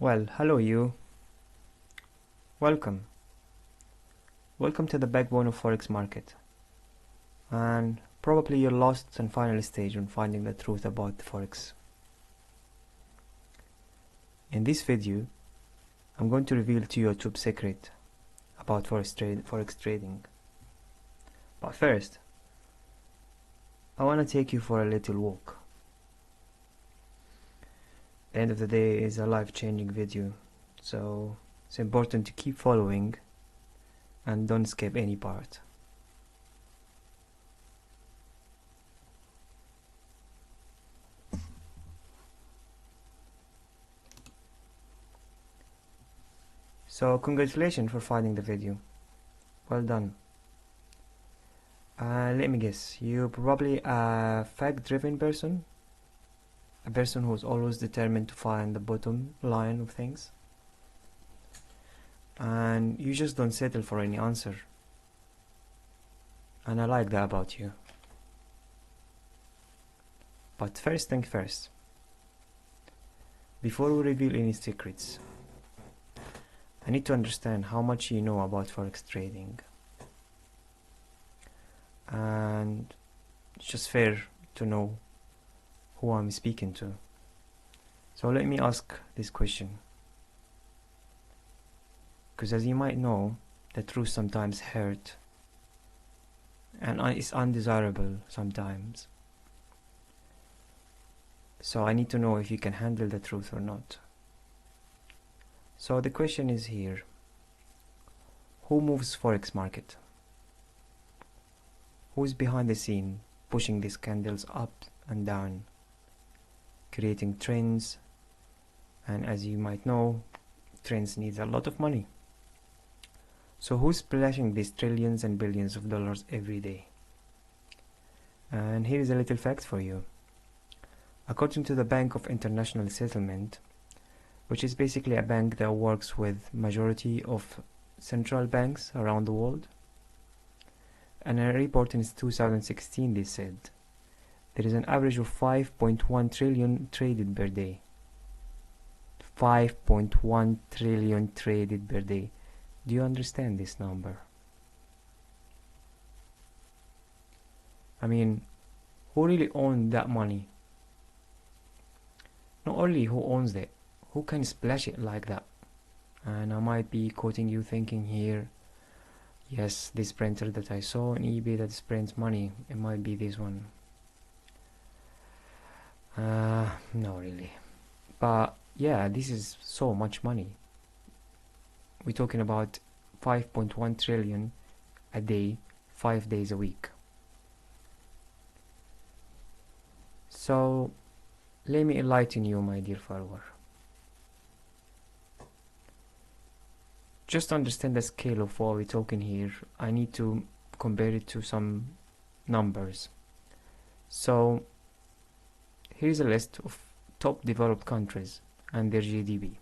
Well, hello you. Welcome. Welcome to the backbone of Forex market. And probably your last and final stage on finding the truth about the Forex. In this video, I'm going to reveal to you a top secret about Forex trading. But first, I want to take you for a little walk. The end of the day is a life-changing video, so it's important to keep following and don't skip any part. So congratulations for finding the video. Well done. Let me guess, you're probably a fact-driven person? A person who's always determined to find the bottom line of things? And you just don't settle for any answer. And I like that about you. But first thing first. Before we reveal any secrets, I need to understand how much you know about Forex trading. And it's just fair to know who I'm speaking to. So let me ask this question. Because as you might know, the truth sometimes hurts and it's undesirable sometimes. So I need to know if you can handle the truth or not. So the question is here. Who moves Forex market? Who's behind the scene pushing these candles up and down, creating trends? And as you might know, trends needs a lot of money. So who's splashing these trillions and billions of dollars every day? And here is a little fact for you. According to the Bank of International Settlement, which is basically a bank that works with majority of central banks around the world, and in a report in 2016 they said there is an average of 5.1 trillion traded per day. 5.1 trillion traded per day. Do you understand this number? I mean, who really owns that money? Not only who owns it, who can splash it like that? And I might be quoting you thinking here, yes, this printer that I saw on eBay that prints money, it might be this one. No really. But yeah, this is so much money. We're talking about 5.1 trillion a day, 5 days a week. So let me enlighten you, my dear follower. Just understand the scale of what we're talking here. I need to compare it to some numbers. So here's a list of top developed countries and their GDP.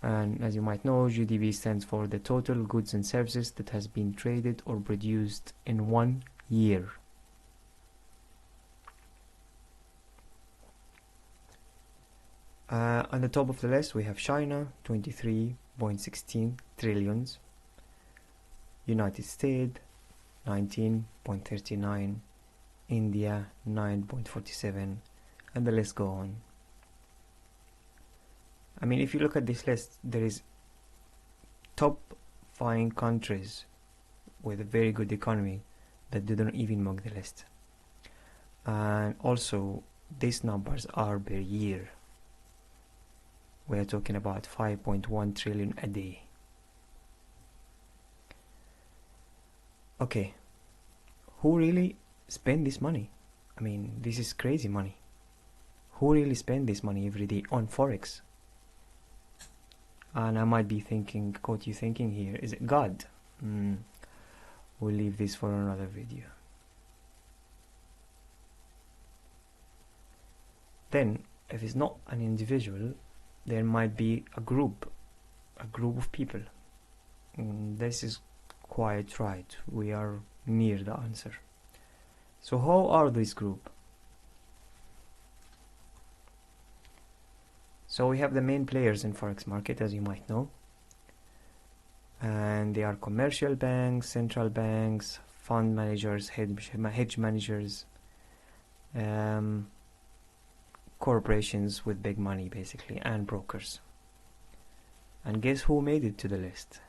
And as you might know, GDP stands for the total goods and services that has been traded or produced in 1 year. On the top of the list we have China, 23.16 trillions, United States, 19.39, India, 9.47, and the list go on. I mean, if you look at this list, there is top 5 countries with a very good economy that didn't even make the list. And also, these numbers are per year. We are talking about 5.1 trillion a day. Okay, who really spend this money? I mean, this is crazy money. Who really spend this money every day on Forex? And I might be thinking, caught you thinking here, is it God? We'll leave this for another video. Then, if it's not an individual, there might be a group of people. This is quite right. We are near the answer. So how are this group? So So we have the main players in forex market, as you might know, and they are commercial banks, central banks, fund managers, hedge managers, corporations with big money basically, and brokers. And guess who made it to the list?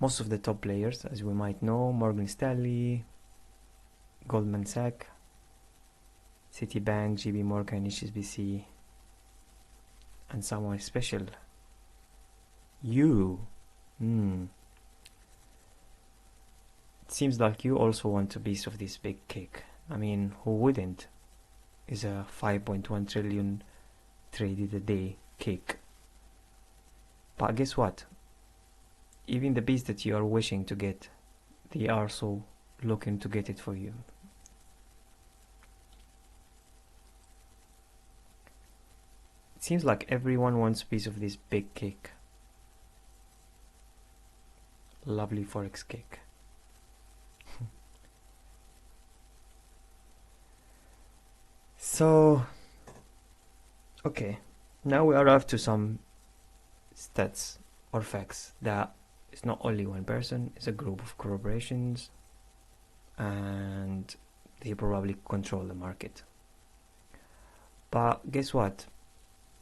Most of the top players, as we might know: Morgan Stanley, Goldman Sachs, Citibank, JP Morgan, HSBC, and someone special. You. It seems like you also want a piece of this big cake. I mean, who wouldn't? Is a 5.1 trillion traded a day cake. But guess what? Even the piece that you are wishing to get, they are also looking to get it for you. It seems like everyone wants a piece of this big cake. Lovely forex cake. So, okay, now we arrive to some stats or facts that it's not only one person, it's a group of corporations, and they probably control the market. But guess what?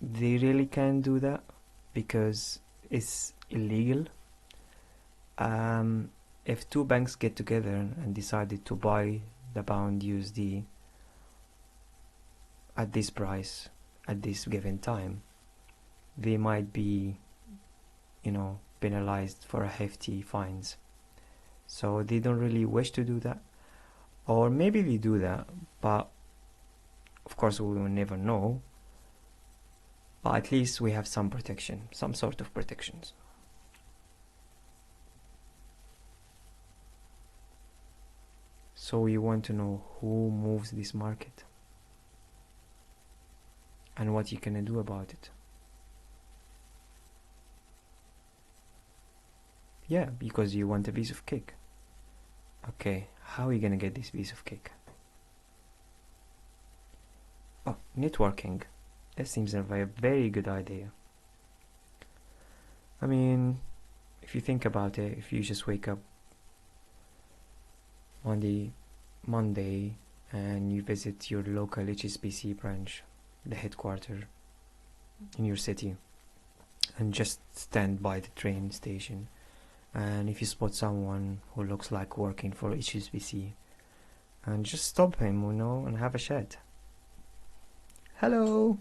They really can't do that because it's illegal. If two banks get together and decided to buy the pound USD at this price at this given time, they might be, penalized for hefty fines. So they don't really wish to do that, or maybe they do that, but of course we will never know. But at least we have some protection, some sort of protections. So you want to know who moves this market and what you can do about it. Yeah, because you want a piece of cake. Okay, how are you gonna get this piece of cake? Oh, networking. That seems a very good idea. I mean, if you think about it, if you just wake up on Monday and you visit your local HSBC branch, the headquarters in your city, and just stand by the train station, and if you spot someone who looks like working for HSBC, and just stop him, and have a chat. Hello,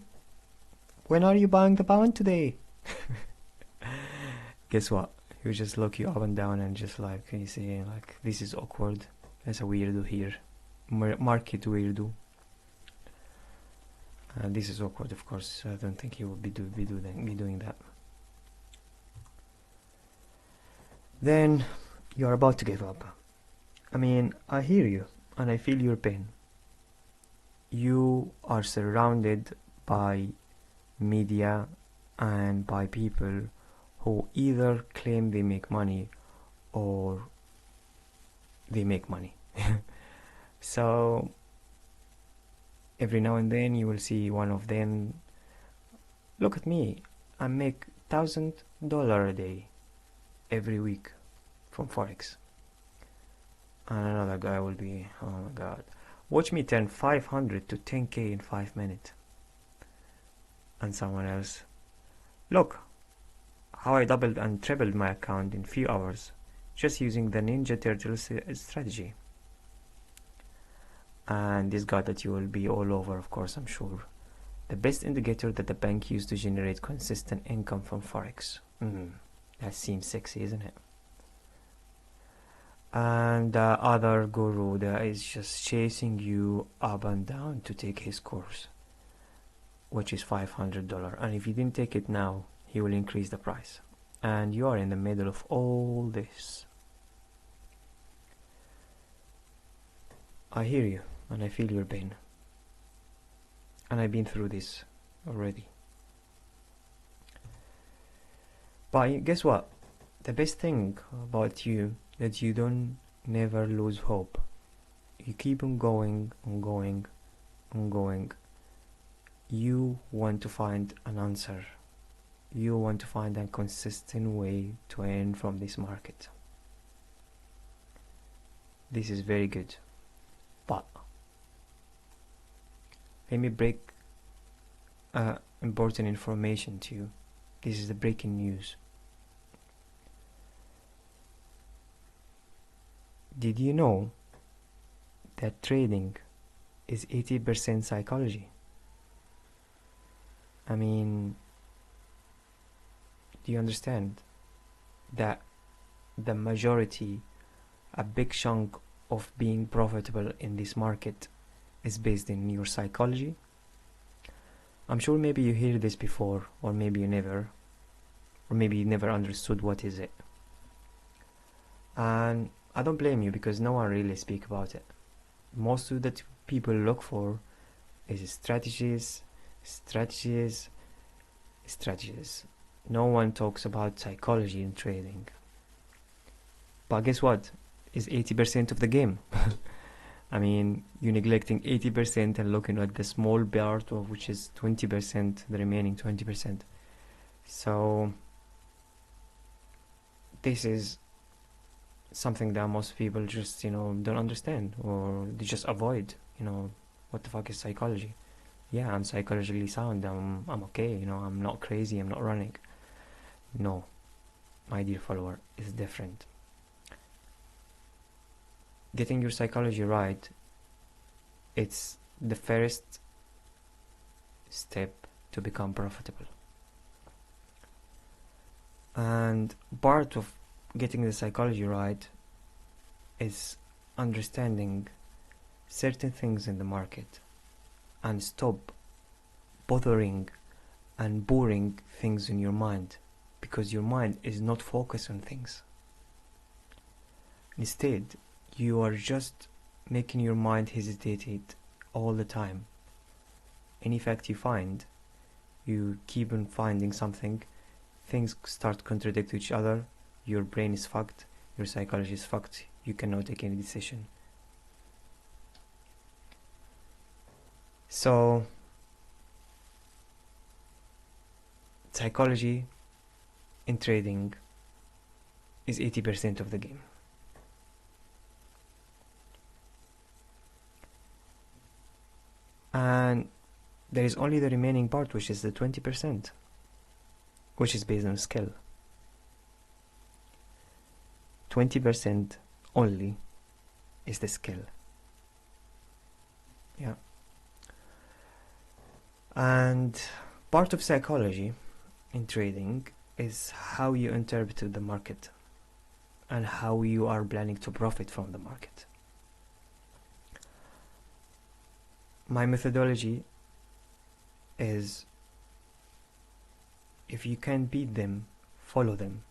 when are you buying the pound today? Guess what? He'll just look you up and down and just you say, this is awkward. There's a weirdo here. Market weirdo. This is awkward, of course. I don't think he would be doing that. Then you're about to give up. I mean, I hear you and I feel your pain. You are surrounded by media and by people who either claim they make money or they make money. So every now and then you will see one of them, look at me, I make $1,000 a day every week from forex. And another guy will be, oh my god, watch me turn 500 to 10k in 5 minutes. And someone else, look how I doubled and tripled my account in few hours just using the Ninja Turtle strategy. And this guy that you will be all over, of course, I'm sure. The best indicator that the bank used to generate consistent income from forex. That seems sexy, isn't it? And the other guru that is just chasing you up and down to take his course, which is $500. And if you didn't take it now, he will increase the price. And you are in the middle of all this. I hear you and I feel your pain. And I've been through this already. But guess what? The best thing about you that you don't never lose hope. You keep on going ongoing. You want to find an answer. You want to find a consistent way to earn from this market. This is very good. But let me break important information to you. This is the breaking news. Did you know that trading is 80% psychology? I mean, do you understand that the majority, a big chunk of being profitable in this market is based in your psychology? I'm sure maybe you hear this before, or maybe you never, or maybe you never understood what is it. And I don't blame you, because no one really speak about it. Most of that people look for is strategies. No one talks about psychology in trading. But guess what? It's 80% of the game. I mean, you're neglecting 80% and looking at the small part of which is 20%, the remaining 20%. So this is something that most people just, don't understand, or they just avoid. What the fuck is psychology? Yeah, I'm psychologically sound. I'm okay. I'm not crazy. I'm not running. No, my dear follower, is different. Getting your psychology right, it's the first step to become profitable. And part of getting the psychology right is understanding certain things in the market and stop bothering and boring things in your mind, because your mind is not focused on things. Instead, you are just making your mind hesitate all the time. Any fact you find, you keep on finding something, things start contradict each other, your brain is fucked, your psychology is fucked, you cannot take any decision. So, psychology in trading is 80% of the game. And there is only the remaining part, which is the 20%, which is based on skill. 20% only is the skill. Yeah. And part of psychology in trading is how you interpret the market and how you are planning to profit from the market. My methodology is, if you can't beat them, follow them.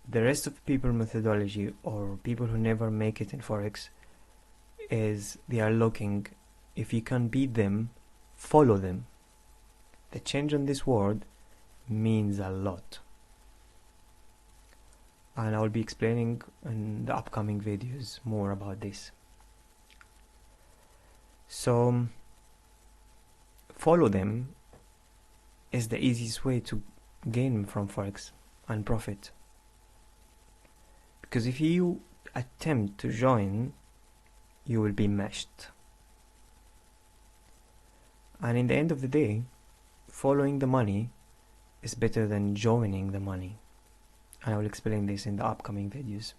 The rest of people methodology, or people who never make it in Forex, is they are looking, if you can't beat them, follow them. The change on this word means a lot, and I will be explaining in the upcoming videos more about this. So follow them is the easiest way to gain from Forex and profit, because if you attempt to join, you will be meshed. And in the end of the day, following the money is better than joining the money, and I will explain this in the upcoming videos.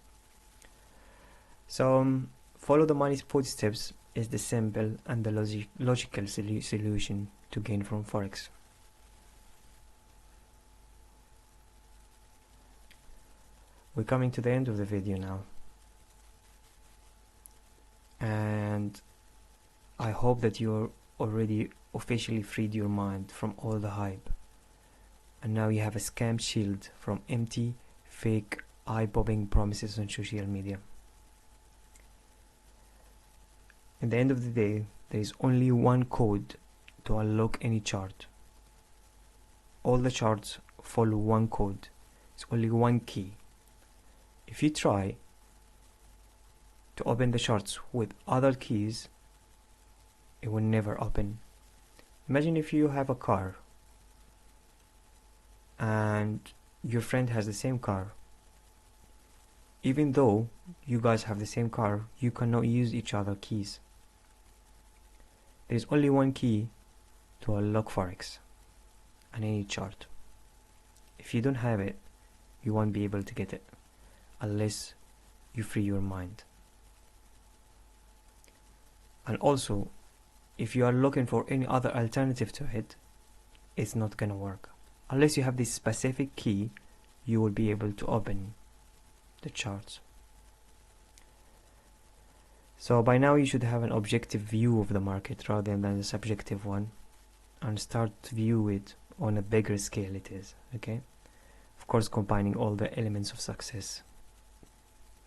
So follow the money's footsteps is the simple and the logical solution to gain from Forex. We're coming to the end of the video now, and I hope that you're already officially freed your mind from all the hype, and now you have a scam shield from empty, fake, eye-popping promises on social media. At the end of the day, there is only one code to unlock any chart. All the charts follow one code. It's only one key. If you try to open the charts with other keys, it will never open. Imagine if you have a car and your friend has the same car. Even though you guys have the same car, you cannot use each other's keys. There's only one key to unlock Forex and any chart. If you don't have it, you won't be able to get it unless you free your mind. And also, if you are looking for any other alternative to it, it's not gonna work. Unless you have this specific key, you will be able to open the charts. So by now you should have an objective view of the market rather than a subjective one, and start to view it on a bigger scale it is, okay? Of course, combining all the elements of success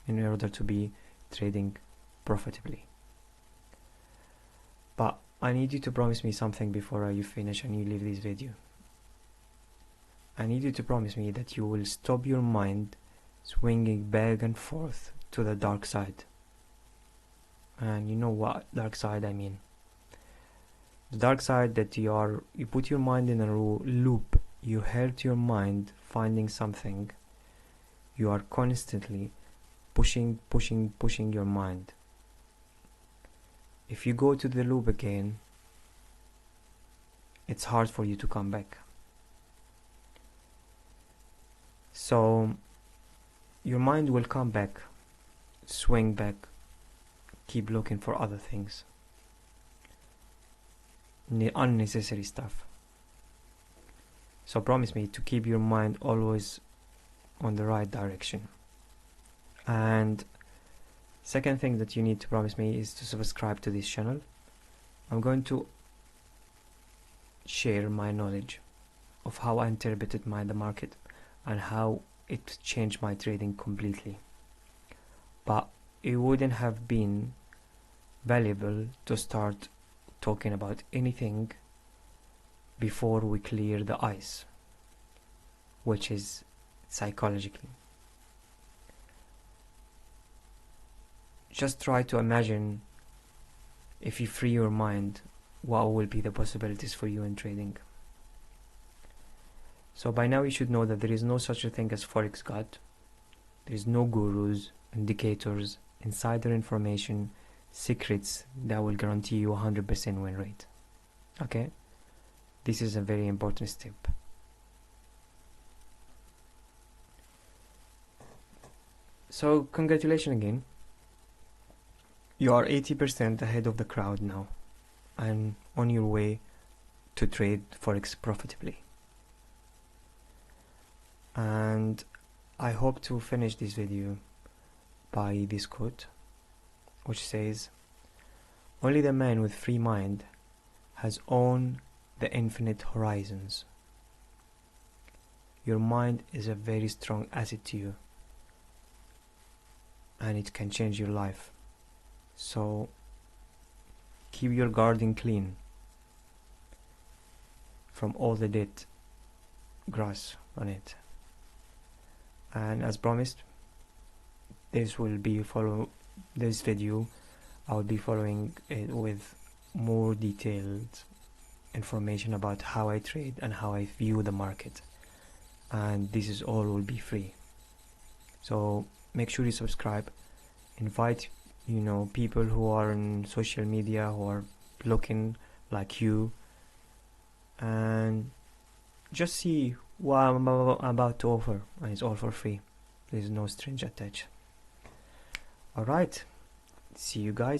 in order to be trading profitably. But I need you to promise me something before you finish and you leave this video. I need you to promise me that you will stop your mind swinging back and forth to the dark side. And you know what dark side I mean. The dark side that you put your mind in a loop. You hurt your mind finding something. You are constantly pushing your mind. If you go to the loop again, it's hard for you to come back. So your mind will come back, swing back, keep looking for other things, unnecessary stuff. So promise me to keep your mind always on the right direction. And second thing that you need to promise me is to subscribe to this channel. I'm going to share my knowledge of how I interpreted the market and how it changed my trading completely. But it wouldn't have been valuable to start talking about anything before we clear the ice, which is psychologically. Just try to imagine, if you free your mind, what will be the possibilities for you in trading. So by now you should know that there is no such a thing as Forex God. There is no gurus, indicators, insider information, secrets that will guarantee you 100% win rate. Okay? This is a very important step. So congratulations again. You are 80% ahead of the crowd now and on your way to trade Forex profitably. And I hope to finish this video by this quote, which says, "Only the man with free mind has owned the infinite horizons." Your mind is a very strong asset to you, and it can change your life. So keep your garden clean from all the dead grass on it. And as promised, this video I will be following it with more detailed information about how I trade and how I view the market, and this is all will be free. So make sure you subscribe, invite people who are on social media who are looking like you, and just see what I'm about to offer, and it's all for free. There's no strings attached. Alright, see you guys.